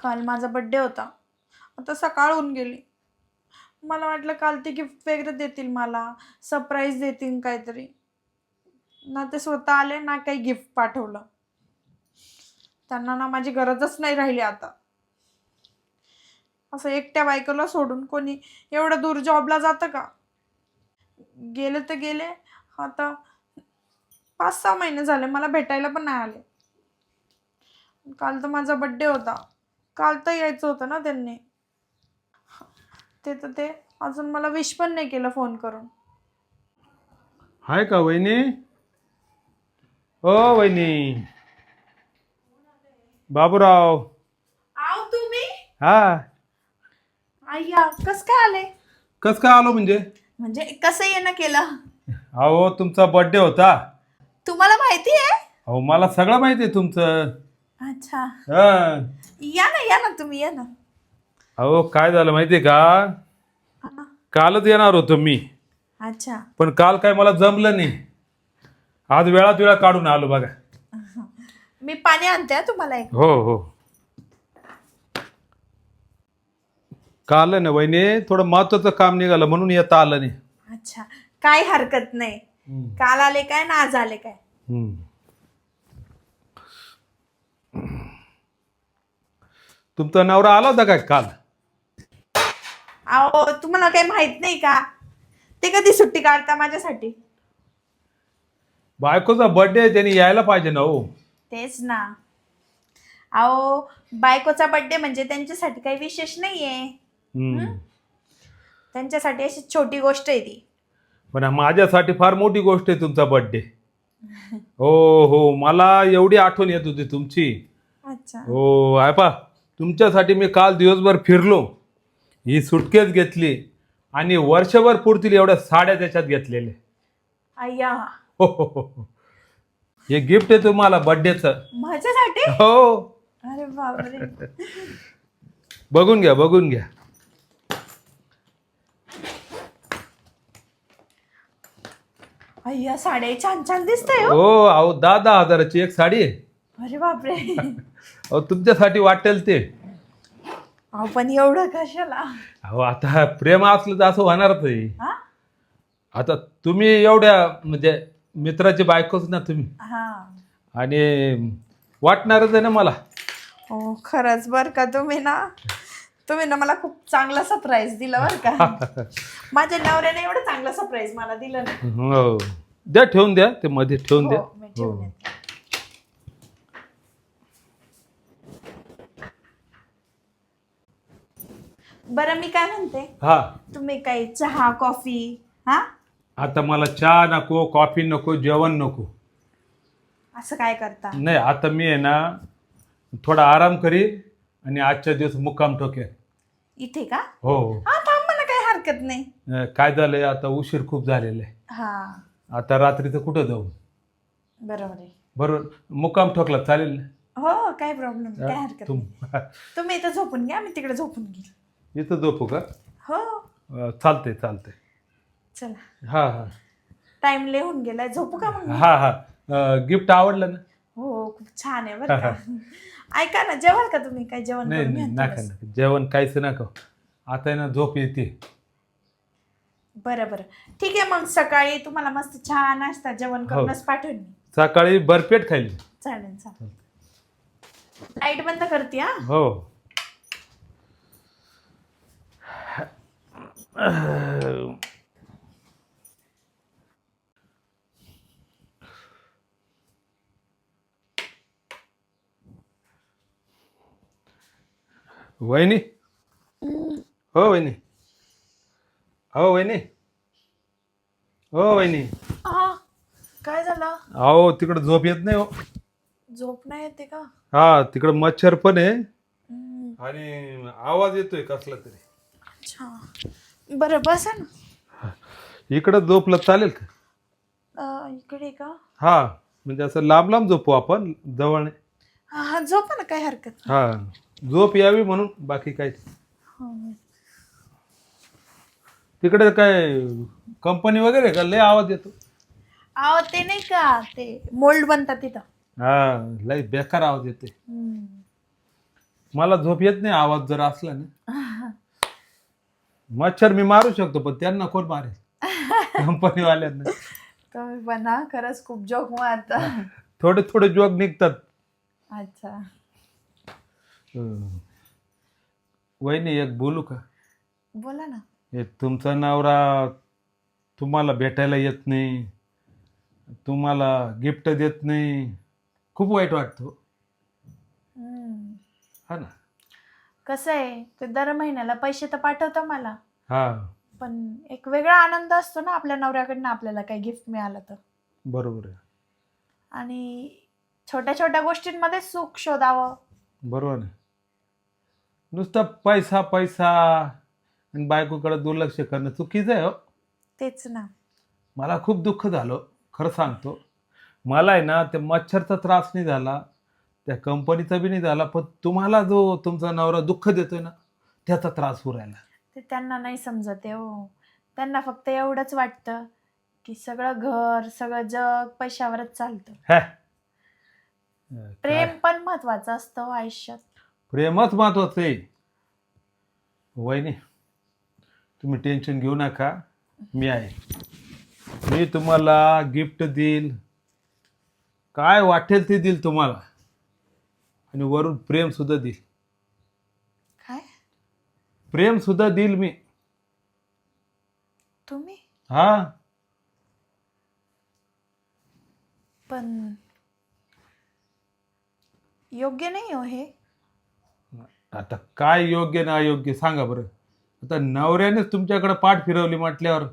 काल माझा बर्थडे होता. आता सकाळ होऊन गेली. मला वाटलं काल ते गिफ्ट वगैरे देतील मला, सरप्राईज देतील काहीतरी. ना ते स्वतः आले ना काही गिफ्ट पाठवलं. त्यांना ना माझी गरजच नाही राहिली आता. असं एकट्या बायकोला सोडून कोणी एवढं दूर जॉबला जातं का? गेले तर गेले. आता 5-6 महिने झाले मला भेटायला पण नाही आले. काल तर माझा बर्थडे होता. काल तर यायचं होतं ना त्यांनी. ते अजून मला विश पण नाही केलं फोन करून. हाय का वहिनी? ओ वहिनी, बाबूराव. आव तुम्ही? हा. अय्या कस काय आले? कस काय आलो म्हणजे? म्हणजे कसं येणं केलं? अहो तुमचा बर्थडे होता. तुम्हाला माहिती आहे? अहो मला सगळं माहिती आहे तुमचं. अच्छा. हा. या ना तुम्ही या ना. अहो काय झालं माहितीये का? हा. कालच येणार होतो मी, अच्छा. पण काल काय मला जमलं नाही. आज वेळात वेळा काढून आलो बघा. मी पाणी आणते हा तुम्हाला एक. हो हो. काल आहे ना वहिनी थोडं महत्वाचं काम निघालं म्हणून येता आलं नाही. अच्छा. काय हरकत नाही. काल आले काय ना आज आले काय? तुमचा नवरा आला होता काय काल? अहो तुम्हाला काही माहित नाही का? ते कधी सुट्टी काढता माझ्यासाठी? बायकोचा बर्थडे आहे, त्यांनी यायला पाहिजे ना हो. तेच ना. अहो बायकोचा बर्थडे म्हणजे त्यांच्यासाठी काही विशेष नाहीये. त्यांच्यासाठी अशी छोटी गोष्ट आहे ती. पण माझ्यासाठी फार मोठी गोष्ट आहे तुमचा बर्थडे. हो हो, मला एवढी आठवण येत होती तुमची. अच्छा. हो आहे पा, तुमच्यासाठी मी काल दिवसभर फिरलो. ही सुटकेस घेतली आणि वर्षभर पुरतील एवढ्या साड्या त्याच्यात घेतलेल्या. अय्या. हो हो हो. हे गिफ्ट आहे तुम्हाला बर्थडेचं. माझ्यासाठी? हो. अरे बापरे. बघून घ्या बघून घ्या. अय्या साड्या छान छान दिसतंय हो. हो अहो 10-10 हजाराची एक साडी आहे. अरे बापरे. अहो तुमच्यासाठी वाटेल ते. अहो पण एवढं कशाला? अहो आता प्रेम असलं तर असं होणारच आहे. हा? आता तुम्ही एवढ्या म्हणजे मित्राची बायकोच ना तुम्ही, हा. आणि वाटणारच आहे ना मला. हो खरंच बर का. तुम्ही ना मला खूप चांगला सरप्राईज दिला बर का. माझ्या नवऱ्याने एवढं चांगलं सरप्राईज मला दिलं ना. हो द्या, ठेवून द्या ते मध्ये ठेवून द्या. हो, मी ठेवून येते. बरं मी काय म्हणते, हा. तुम्ही काही चहा कॉफी? हा. आता मला चहा नको, कॉफी नको, जेवण नको. असं काय करता? नाही आता मी आहे ना थोडा आराम करीन आणि आजच्या दिवस मुक्काम ठोकेन. इथे का? हो. हा थांब ना, काही हरकत नाही. काय झालंय आता उशीर खूप झालेला आहे. हा आता रात्रीचं कुठं जाऊ? बरोबर आहे. बरोबर मुक्काम ठोकला चालेल ना? हो काही प्रॉब्लेम नाही, काही हरकत तुम नाही. तुम्ही इथं झोपून घ्या, मी तिकडे झोपून घेईल. इथं झोपू का? हो चालतंय चालतंय. चला. हा हा टाइम होऊन गेलाय, झोपू का मग? हा हा. गिफ्ट आवडलं ना? हो खूप छान आहे बरं का. ऐका ना, जेवाल का तुम्ही? काय जेवण नाही करून नाही घ्या नका थोडंसं. नका, जेवण काहीच नका. आता आहे ना झोप येते. बरं बरं ठीक आहे. मग सकाळी तुम्हाला मस्त छान नाश्ता जेवण करूनच पाठवून मी. सकाळी बरपेट खाईल. चालेल चालेल. लाईट बंद करते हा. हो. वहिनी. हो वहिनी. हो वहिनी. हो वहिनी. हा काय झालं? अहो तिकडं झोप येत नाही हो. झोप नाही येते का? हा तिकडं मच्छर पण आहे हम्म, आणि आवाज येतोय कसला तरी. अच्छा. बरं बसा ना. इकडं झोपलं चालेल का? इकडे का? हा म्हणजे असं लांब लांब झोपू आपण, जवळ नाही. हा हा झोपा ना, काही हरकत हा झोप यावी म्हणून, बाकी काय. नाही. तिकडे काय कंपनी वगैरे का? लय आवाज येतो. अहो ते नाही का, ते मोल्ड बनतात तिथं. हा लय बेकार आवाज येतोय. मला झोप येत नाही आवाज जर असला ना. मच्छर मी मारू शकतो पण त्यांना कोण मारेल? कंपनीवाल्यांना. तुम्ही पण ना खरंच खूप जोक मारता. थोडे थोडे जोक निघतात. अच्छा. वहिनी एक बोलू का? बोला ना. हे तुमचा नवरा तुम्हाला भेटायला येत नाही, तुम्हाला गिफ्ट देत नाही, खूप वाईट वाटतं. हम्म. हा ना. कसं आहे ते दर महिन्याला पैसे तर पाठवतं मला, हा पण एक वेगळा आनंद असतो ना आपल्या नवऱ्याकडनं आपल्याला काही गिफ्ट मिळालं तर. बरोबर आहे. आणि छोट्या छोट्या गोष्टींमध्ये सुख शोधावं. बरोबर आहे. नुसतं पैसा पैसा आणि बायकोकडे दुर्लक्ष करणं चुकीचं आहे हो. तेच ना. मला खूप दुःख झालं, खरं सांगतो. मला आहे ना ते मच्छरचा त्रास नाही झाला, त्या कंपनीचा बी नाही झाला, पण तुम्हाला जो तुमचा नवरा दुःख देतोय ना त्याचा त्रास होऊ राहिला. ते त्यांना नाही समजत आहे हो. त्यांना फक्त एवढंच वाटतं की सगळं घर सगळं जग पैशावरच चालतं. हॅ प्रेम काय पण महत्वाचं असतं हो आयुष्यात. प्रेमच महत्वाचं आहे. वहिनी तुम्ही टेन्शन घेऊ नका, मी आहे. मी तुम्हाला गिफ्ट देईल, काय वाटेल ते देईल तुम्हाला, आणि वरून प्रेम सुद्धा देईल. काय? प्रेम सुद्धा देईल मी. तुम्ही? हा. पण योग्य नाही हो हे. आता काय योग्य ना अयोग्य सांगा बरं. आता नवऱ्यानेच तुमच्याकडे पाठ फिरवली म्हटल्यावर.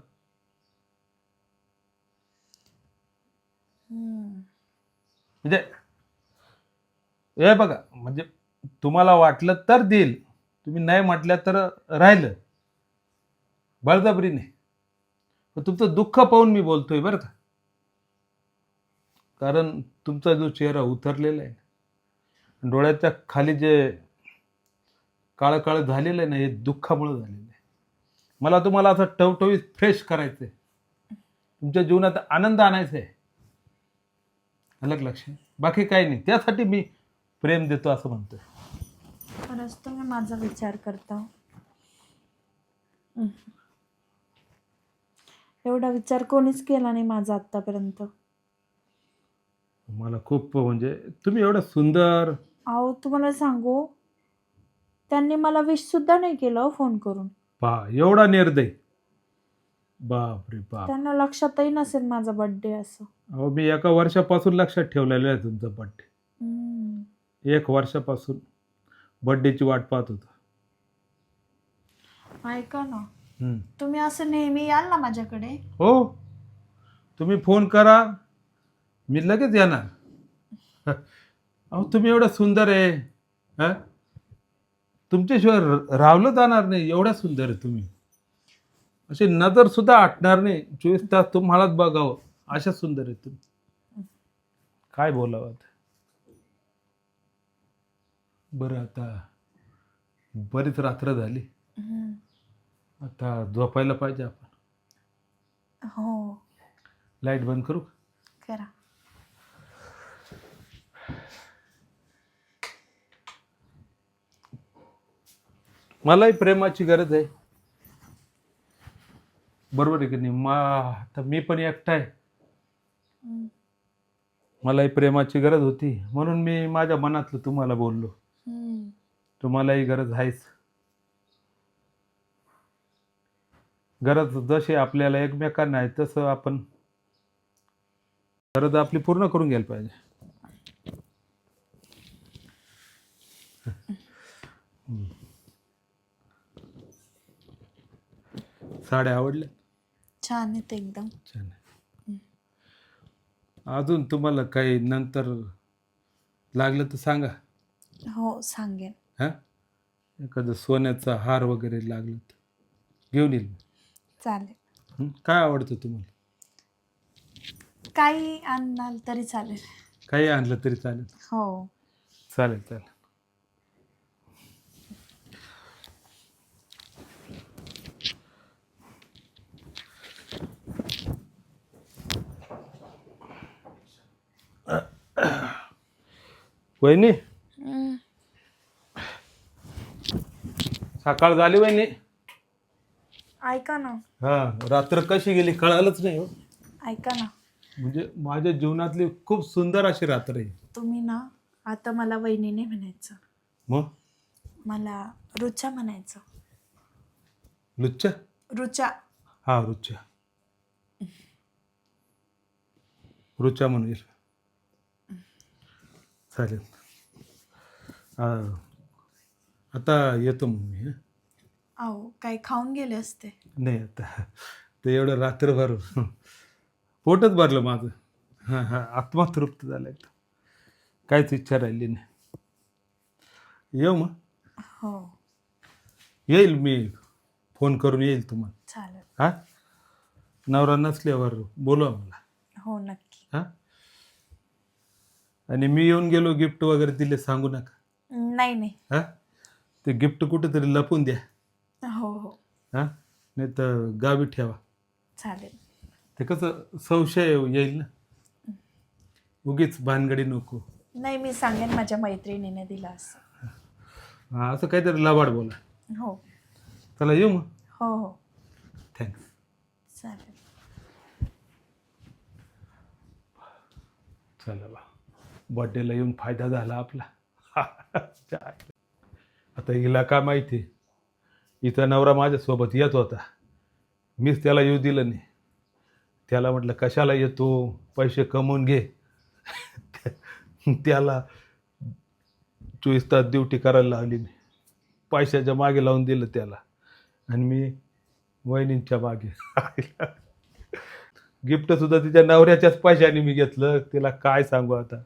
म्हणजे हे बघा, म्हणजे तुम्हाला वाटलं तर देईल, तुम्ही नाही म्हटलं तर राहिलं, बळजबरीने. पण तुमचं दुःख पाहून मी बोलतोय बरं का, कारण तुमचा जो चेहरा उतरलेला आहे, डोळ्याच्या खाली जे काळं काळं झालेलं आहे ना, हे दुःखामुळे झालेलं आहे. मला तुम्हाला असं टवटवीत फ्रेश करायचंय, तुमच्या जीवनात आनंद आणायचा आहे. अलग लक्ष, बाकी काही नाही. त्यासाठी मी प्रेम देतो असं म्हणतोय. खरंच तुम्ही माझा विचार करता. एवढा विचार कोणीच केला नाही माझा आतापर्यंत. मला खूप म्हणजे तुम्ही एवढं सुंदर. अहो तुम्हाला सांगू, त्यांनी मला विश सुद्धा नाही केलं फोन करून. पहा एवढा निर्दय, बाप रे बाप. त्यांना लक्षातही नसेल माझा बर्थडे असं. अहो मी एका वर्षापासून लक्षात ठेवलेलं आहे तुमचा बर्थडे. 1 वर्षापासून बर्थडेची वाट पाहत होतो. ऐका ना, तुम्ही असं नेहमी याल ना माझ्याकडे? हो, तुम्ही फोन करा, मी लगेच येणार. अहो तुम्ही एवढं सुंदर आहे, हा, तुमच्याशिवाय रावलं जाणार नाही, एवढ्या सुंदर आहे तुम्ही. अशी नजर सुद्धा हटणार नाही, 24 तास तुम्हालाच बघावं, अशा सुंदर आहे तुम्ही. काय बोलावं आता. बरं आता बरीच रात्र झाली, आता झोपायला पाहिजे आपण. हो. लाईट बंद करू? करा. मलाही प्रेमाची गरज आहे, बरोबर आहे की नाही? आता मी पण एकटा आहे, मलाही प्रेमाची गरज होती, म्हणून मी माझ्या मनातलं तुम्हाला बोललो. तुम्हालाही गरज आहेच. गरज जशी आपल्याला एकमेकांना आहे तसं आपण गरज आपली पूर्ण करून घ्यायला पाहिजे. साड्या आवडल्या? छान आहेत एकदम. छान आहे. अजून तुम्हाला काही नंतर लागलं तर सांगा. हो सांगेन. हा, एखादं सोन्याचा हार वगैरे लागलं तर घेऊन येईल. चालेल. काय आवडतं तुम्हाला? काही आणाल तरी चालेल. काही आणलं तरी चालेल. हो. चालेल चालेल. वहिनी सकाळ झाली वहिनी. ऐका ना. हा, रात्र कशी गेली कळालंच नाही हो. ऐका ना, म्हणजे माझ्या जीवनातली खूप सुंदर अशी रात्र आहे. तुम्ही ना आता मला वहिनीने म्हणायचं, मग मला रुचा म्हणायचं. लुच्चा. रुचा. हा, रुचा. रुचा म्हणून चालेल. हा, आता येतो मग मी. हं? अहो काही खाऊन गेले असते. नाही, आता ते एवढं रात्रभर पोटच भरलं माझं. हां हां, आत्मा तृप्त झाला एकदम. काहीच इच्छा राहिली नाही. येऊ मग. हो येईल मी, फोन करून येईल तुम्हाला. चालेल. हां, नवरा नसल्यावर बोलवा मला. हो नक्की. हां, आणि मी येऊन गेलो गिफ्ट वगैरे दिले सांगू नका. नाही नाही. हां, ते गिफ्ट कुठेतरी लपून द्या. हो हो हां, नाही तर गावी ठेवा. चालेल. ते कसं संशय येईल ना, उगीच भानगडी नको. नाही मी सांगेन माझ्या मैत्रिणीने दिला असं. हां, असं काहीतरी लबाड बोला. हो चला येऊ मग. हो हो थँक्स. चालेल. चला बा, बर्थडेला येऊन फायदा झाला आपला. आता हिला काय माहिती, हिचा नवरा माझ्यासोबत येत होता, मीच त्याला येऊ दिलं नाही. त्याला म्हटलं कशाला येतो, पैसे कमवून घे. त्याला 24 तास ड्युटी करायला लावली मी, पैशाच्या मागे लावून दिलं त्याला, आणि मी वहिनींच्या मागे. गिफ्ट सुद्धा तिच्या नवऱ्याच्याच पैशाने मी घेतलं. तिला काय सांगू आता.